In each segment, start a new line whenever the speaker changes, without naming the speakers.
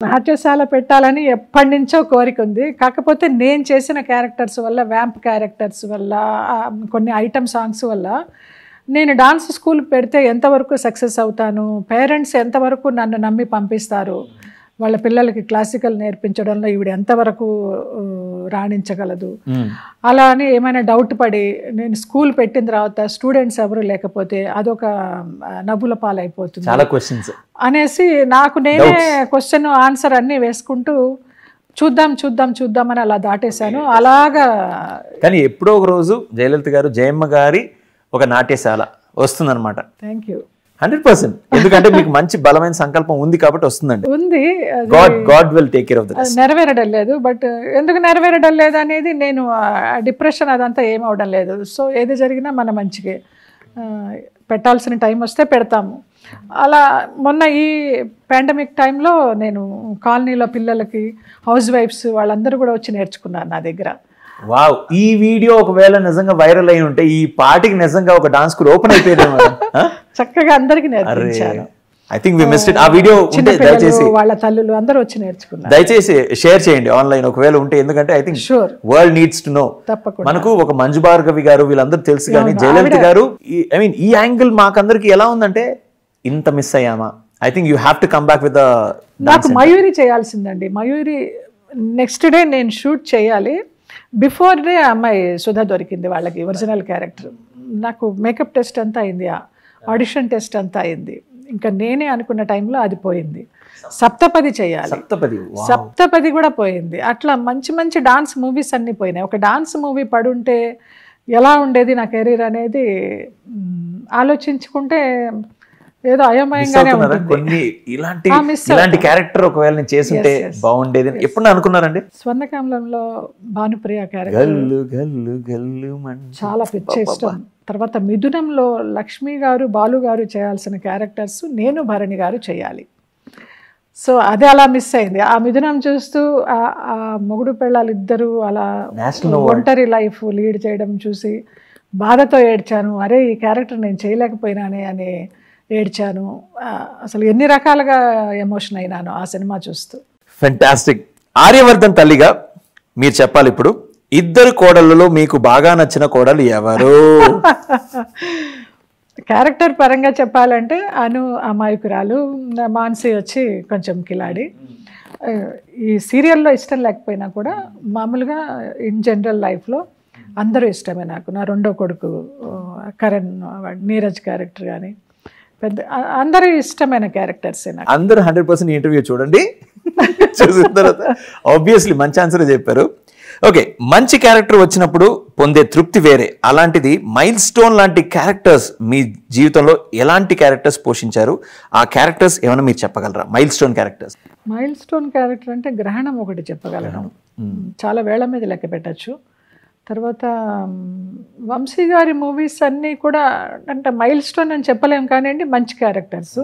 నాట్యశాల పెట్టాలని ఎప్పటి నుంచో కోరిక ఉంది. కాకపోతే నేను చేసిన క్యారెక్టర్స్ వల్ల, వ్యాంప్ క్యారెక్టర్స్ వల్ల, కొన్ని ఐటమ్ సాంగ్స్ వల్ల నేను డాన్స్ స్కూల్ పెడితే ఎంతవరకు సక్సెస్ అవుతాను, పేరెంట్స్ ఎంతవరకు నన్ను నమ్మి పంపిస్తారు, వాళ్ళ పిల్లలకి క్లాసికల్ నేర్పించడంలో ఈవిడ ఎంతవరకు రాణించగలదు అలా అని ఏమైనా డౌట్ పడి నేను స్కూల్ పెట్టిన తర్వాత స్టూడెంట్స్ ఎవరు లేకపోతే అదొక నవ్వుల పాలైపోతుంది అనేసి నాకు నేనే క్వశ్చన్ ఆన్సర్ అన్నీ వేసుకుంటూ చూద్దాం అని అలా దాటేశాను. అలాగా
కానీ ఎప్పుడో ఒక రోజు జయలలిత గారు జయమ్మ గారి ఒక నాట్యశాల వస్తుందన్నమాట.
Thank you.
100%. ఎందుకంటే మీకు మంచి బలమైన సంకల్పం ఉంది కాబట్టి వస్తుందండి.
ఉంది.
God will take care of this.
నెరవేరడం లేదు. బట్ ఎందుకు నెరవేరడం లేదు అనేది నేను డిప్రెషన్ అదంతా ఏమవడం లేదు. సో ఏది జరిగినా మన మంచిగా పెట్టాల్సిన టైం వస్తే పెడతాము. అలా మొన్న ఈ పాండమిక్ టైంలో నేను కాలనీలో పిల్లలకి, హౌస్ వైఫ్స్ వాళ్ళందరూ కూడా వచ్చి నేర్చుకున్నారు నా దగ్గర.
వావ్, ఈ వీడియో ఒకవేళ నిజంగా వైరల్ అయి ఉంటే ఈ పార్టీకి నిజంగా ఒక డాన్స్ స్కూల్ ఓపెన్ అయిపోయేది.
చక్కగా అందరికి నేర్పించాను.
I think we missed it. ఆ వీడియో ఉంటే దయచేసి
వాళ్ళ తల్లులు అందరూ వచ్చి నేర్చుకున్నారు.
దయచేసి షేర్ చేయండి ఆన్లైన్ ఒకవేళ ఉంటే. ఎందుకంటే I think world needs to know. మనకు ఒక మంజు భార్గవి గారు వీళ్ళందరూ తెలుసు, కానీ జయలలిత గారు ఐ మీన్ ఈ యాంగిల్ మాకందరికి ఎలా ఉందంటే ఇంత మిస్ అయ్యామా. I think you have to come back with
నాకు మయూరి చేయాల్సిందండి. మయూరి నెక్స్ట్ డే నేను షూట్ చేయాలి. బిఫోర్ డే అమ్మాయి సుధా దొరికింది వాళ్ళకి ఒరిజినల్ క్యారెక్టర్. నాకు మేకప్ టెస్ట్ అంతా అయింది, ఆడిషన్ టెస్ట్ అంతా అయింది. ఇంకా నేనే అనుకున్న టైంలో అది పోయింది. సప్తపది చేయాలి, సప్తపది కూడా పోయింది. అట్లా మంచి మంచి డాన్స్ మూవీస్ అన్నీ పోయినాయి. ఒక డాన్స్ మూవీ పడుంటే ఎలా ఉండేది నా కెరీర్ అనేది ఆలోచించుకుంటే ఏదో అయోమయంగానే ఉంటుంది.
ఇలాంటి క్యారెక్టర్ ఒకవేళ నేను చేస్తుంటే బాగుండేది ఎప్పుడు అనుకున్నారండి?
స్వర్ణకమలంలో భానుప్రియ క్యారెక్టర్ చాలా పిచ్చి ఇష్టం. తర్వాత మిథునంలో లక్ష్మి గారు, బాలు గారు చేయాల్సిన క్యారెక్టర్స్ నేను, భరణి గారు చేయాలి. సో అదే అలా మిస్ అయింది. ఆ మిథునం చూస్తూ ఆ మొగుడు పెళ్ళాలు ఇద్దరు అలా ఒంటరి లైఫ్ లీడ్ చేయడం చూసి బాధతో ఏడ్చాను. అరే ఈ క్యారెక్టర్ నేను చేయలేకపోయినానే అని ఏడ్చాను. అసలు ఎన్ని రకాలుగా ఎమోషన్ అయినాను ఆ సినిమా చూస్తూ.
ఫెంటాస్టిక్. ఆర్యవర్ధన్ తల్లిగా మీరు చెప్పాలి ఇప్పుడు, ఇద్దరు కోడళ్ళలో మీకు బాగా నచ్చిన కోడలు ఎవరు?
క్యారెక్టర్ పరంగా చెప్పాలంటే అను అమాయకురాలు, మాన్సీ వచ్చి కొంచెం కిలాడి. ఈ సీరియల్లో ఇష్టం లేకపోయినా కూడా మామూలుగా ఇన్ జనరల్ లైఫ్లో అందరూ ఇష్టమే నాకు. నా రెండో కొడుకు కరణ్, నీరజ్ క్యారెక్టర్ కానీ పెద్ద అందరూ ఇష్టమైన క్యారెక్టర్స్.
అందరూ 100% ఇంటర్వ్యూ చూడండి, చూసిన తర్వాత ఆబ్వియస్లీ మంచి ఆన్సర్ చెప్పారు. ఓకే, మంచి క్యారెక్టర్ వచ్చినప్పుడు పొందే తృప్తి వేరే. అలాంటిది మైల్ స్టోన్ లాంటి క్యారెక్టర్స్ మీ జీవితంలో ఎలాంటి క్యారెక్టర్స్ పోషించారు? ఆ క్యారెక్టర్స్ ఏమైనా మీరు చెప్పగలరా? Mile stone characters.
Mile stone character అంటే గ్రహణం ఒకటి చెప్పగలను. చాలా వేళ మీద లెక్క పెట్టచ్చు. తర్వాత వంశీ గారి మూవీస్ అన్నీ కూడా అంటే మైల్ స్టోన్ అని చెప్పలేము కానివ్వండి, మంచి క్యారెక్టర్స్.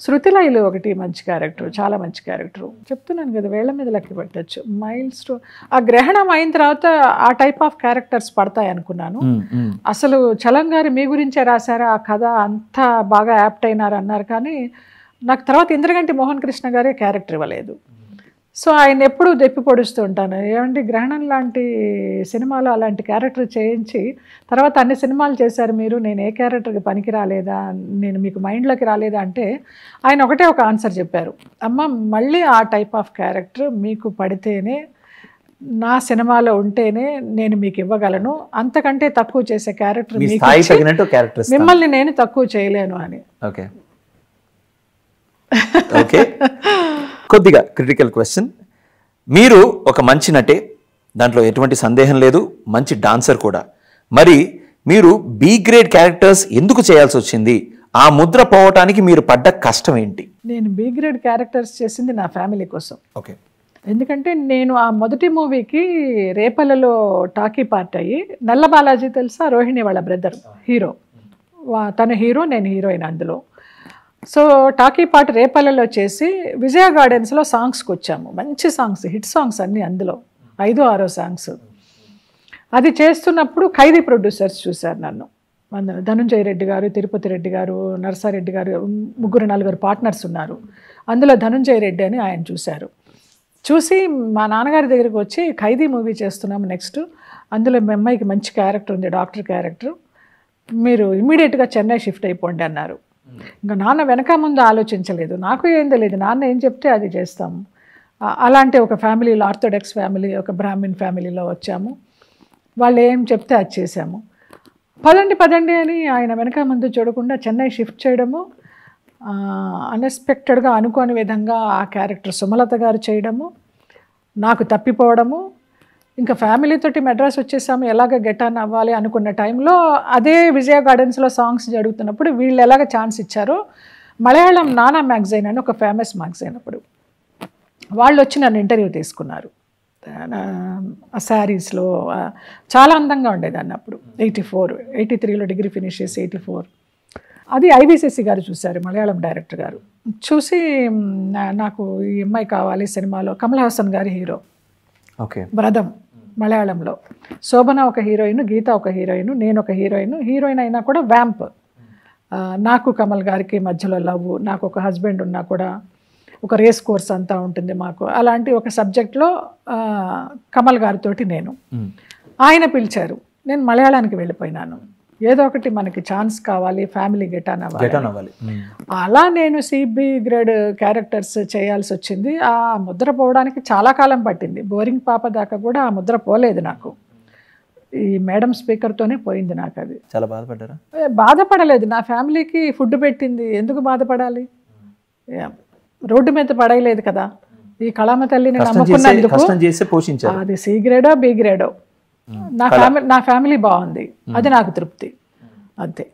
శృతిలయలు ఒకటి మంచి క్యారెక్టర్, చాలా మంచి క్యారెక్టర్. చెప్తున్నాను కదా, వేళ్ల మీద లెక్క పెట్టచ్చు. మైల్ స్టోన్ ఆ గ్రహణం అయిన తర్వాత ఆ టైప్ ఆఫ్ క్యారెక్టర్స్ పడతాయి అనుకున్నాను. అసలు చలం గారు మీ గురించే రాశారా ఆ కథ, అంతా బాగా యాప్ట్ అయినారు అన్నారు. కానీ నాకు తర్వాత ఇంద్రగంటి మోహన్ కృష్ణ గారే క్యారెక్టర్ ఇవ్వలేదు. సో ఆయన ఎప్పుడూ దెప్పి పొడుస్తూ ఉంటాను, ఏమండి గ్రహణం లాంటి సినిమాలో అలాంటి క్యారెక్టర్ చేయించి తర్వాత అన్ని సినిమాలు చేశారు మీరు, నేను ఏ క్యారెక్టర్కి పనికి రాలేదా, నేను మీకు మైండ్లోకి రాలేదా అంటే ఆయన ఒకటే ఒక ఆన్సర్ చెప్పారు, అమ్మ మళ్ళీ ఆ టైప్ ఆఫ్ క్యారెక్టర్ మీకు పడితేనే, నా సినిమాలో ఉంటేనే నేను మీకు ఇవ్వగలను, అంతకంటే తక్కువ చేసే క్యారెక్టర్ మిమ్మల్ని నేను తక్కువ చేయలేను అని.
ఓకే ఓకే, కొద్దిగా క్రిటికల్ క్వశ్చన్. మీరు ఒక మంచి నటే, దాంట్లో ఎటువంటి సందేహం లేదు, మంచి డాన్సర్ కూడా. మరి మీరు బి గ్రేడ్ క్యారెక్టర్స్ ఎందుకు చేయాల్సి వచ్చింది? ఆ ముద్ర పోవటానికి మీరు పడ్డ కష్టం ఏంటి?
నేను బి గ్రేడ్ క్యారెక్టర్స్ చేసింది నా ఫ్యామిలీ కోసం.
ఓకే.
ఎందుకంటే నేను ఆ మొదటి మూవీకి రేపల్లలో టాకీ పార్ట్ అయ్యి, నల్ల బాలాజీ తెలుసా, రోహిణి వాళ్ళ బ్రదర్ హీరో, తన హీరో, నేను హీరోయిన్ అందులో. సో టాకీ పాట రేపల్లలో చేసి విజయ గార్డెన్స్లో సాంగ్స్కి వచ్చాము. మంచి సాంగ్స్, హిట్ సాంగ్స్ అన్నీ అందులో 5-6 సాంగ్స్. అది చేస్తున్నప్పుడు ఖైదీ ప్రొడ్యూసర్స్ చూశారు నన్ను. అందులో ధనుంజయ రెడ్డి గారు, తిరుపతి రెడ్డి గారు, నరసారెడ్డి గారు, 3-4 పార్ట్నర్స్ ఉన్నారు. అందులో ధనుంజయ రెడ్డి అని ఆయన చూశారు. చూసి మా నాన్నగారి దగ్గరికి వచ్చి ఖైదీ మూవీ చేస్తున్నాము నెక్స్ట్, అందులో మీ అమ్మాయికి మంచి క్యారెక్టర్ ఉంది, డాక్టర్ క్యారెక్టర్, మీరు ఇమ్మీడియట్గా చెన్నై షిఫ్ట్ అయిపోండి అన్నారు. ఇంకా నాన్న వెనక ముందు ఆలోచించలేదు, నాకు ఏం తెలియదు, నాన్న ఏం చెప్తే అది చేస్తాము. అలాంటి ఒక ఫ్యామిలీలో, ఆర్థోడాక్స్ ఫ్యామిలీ, ఒక బ్రాహ్మిన్ ఫ్యామిలీలో వచ్చాము. వాళ్ళు ఏం చెప్తే అది చేశాము. పదండి అని ఆయన వెనక ముందు చూడకుండా చెన్నై షిఫ్ట్ చేయడము, అన్ఎక్స్పెక్టెడ్గా అనుకోని విధంగా ఆ క్యారెక్టర్ సుమలత గారు చేయడము, నాకు తప్పిపోవడము, ఇంకా ఫ్యామిలీతోటి మెడ్రాస్ వచ్చేసాము, ఎలాగ గెట్ ఆన్ అవ్వాలి అనుకున్న టైంలో అదే విజయ గార్డెన్స్లో సాంగ్స్ జరుగుతున్నప్పుడు వీళ్ళు ఎలాగ ఛాన్స్ ఇచ్చారో, మలయాళం నానా మ్యాగజైన్ అని ఒక ఫేమస్ మ్యాగజైన్ అప్పుడు వాళ్ళు వచ్చి నన్ను ఇంటర్వ్యూ తీసుకున్నారు. ఆ శారీస్లో చాలా అందంగా ఉండేదాన్ని అప్పుడు. 83లో డిగ్రీ ఫినిష్ చేసి 84. అది ఐవిసిసి గారు చూశారు, మలయాళం డైరెక్టర్ గారు. చూసి నాకు ఈ అమ్మాయి కావాలి సినిమాలో. కమల్ హాసన్ గారి హీరో,
ఓకే,
బ్రదం మలయాళంలో. శోభన ఒక హీరోయిన్, గీత ఒక హీరోయిన్, నేను ఒక హీరోయిన్ అయినా కూడా వ్యాంప్. నాకు కమల్ గారికి మధ్యలో లవ్, నాకు ఒక హస్బెండ్ ఉన్నా కూడా ఒక రేస్ కోర్స్ అంతా ఉంటుంది మాకు. అలాంటి ఒక సబ్జెక్ట్లో కమల్ గారితోటి నేను, ఆయన పిలిచారు, నేను మలయాళానికి వెళ్ళిపోయినాను. ఏదో ఒకటి మనకి ఛాన్స్ కావాలి, ఫ్యామిలీ గెట్ ఆన్ అవ్వాలి. అలా నేను సిబి గ్రేడ్ క్యారెక్టర్స్ చేయాల్సి వచ్చింది. ఆ ముద్ర పోవడానికి చాలా కాలం పట్టింది. బోరింగ్ పాప దాకా కూడా ఆ ముద్ర పోలేదు నాకు. ఈ మేడం స్పీకర్తోనే పోయింది నాకు. అది
చాలా బాధపడ్డారా?
బాధపడలేదు, నా ఫ్యామిలీకి ఫుడ్ పెట్టింది, ఎందుకు బాధపడాలి? రోడ్డు మీద పడేయలేదు కదా. ఈ కళామ తల్లిని నమ్ముకున్నందుకు అది సి గ్రేడో బి గ్రేడో, నా ఫ్యామిలీ బాగుంది, అది నాకు తృప్తి అంతే.